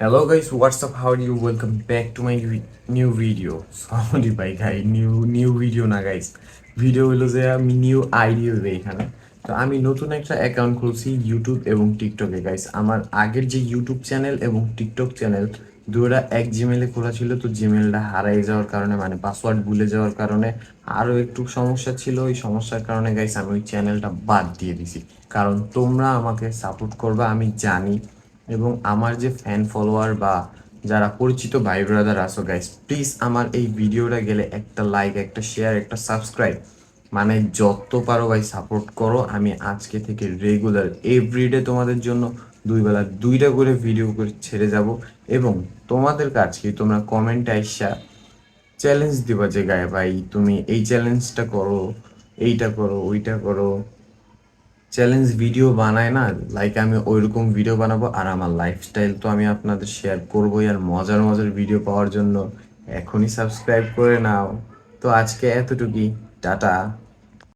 Hello guys, what's up? How are you? Welcome back to my new video. Sorry ভাই new video না guys, video হলো যে আমি new idea দেই এখানে। তো আমি নতুন একটা অ্যাকাউন্ট খুলছি ইউটিউব এবং টিকটকে গাইস। আমার আগের যে ইউটিউব চ্যানেল এবং টিকটক চ্যানেল দুটোটা এক জিমেলে খোলা ছিল, তো জিমেলটা হারিয়ে যাওয়ার কারণে মানে পাসওয়ার্ড ভুলে যাওয়ার কারণে আরও একটু সমস্যা ছিল। ওই সমস্যার কারণে গাইস আমি ওই চ্যানেলটা বাদ দিয়ে দিছি, কারণ তোমরা আমাকে সাপোর্ট করবা আমি জানি। এবং আমার যে ফ্যান ফলোয়ার বা যারা পরিচিত ভাই ব্রাদার আছো গাইস, প্লিজ আমার এই ভিডিওটা গেলে একটা লাইক, একটা শেয়ার, একটা সাবস্ক্রাইব, মানে যত পারো ভাই সাপোর্ট করো। আমি আজকে থেকে রেগুলার এভরিডে তোমাদের জন্য দুই বেলা দুইটা করে ভিডিও করে ছেড়ে যাব। এবং তোমাদের কাজ কি, তোমরা কমেন্টে আইসা চ্যালেঞ্জ দিবা যে গায়ে ভাই তুমি এই চ্যালেঞ্জটা করো, এইটা করো, ওইটা করো। চ্যালেঞ্জ ভিডিও বানায় না, লাইক আমি ওইরকম ভিডিও বানাবো। আর আমার লাইফস্টাইল তো আমি আপনাদের শেয়ার করবোই। আর মজার মজার ভিডিও পাওয়ার জন্য এখনই সাবস্ক্রাইব করে নাও। তো আজকে এতটুকুই, টাটা।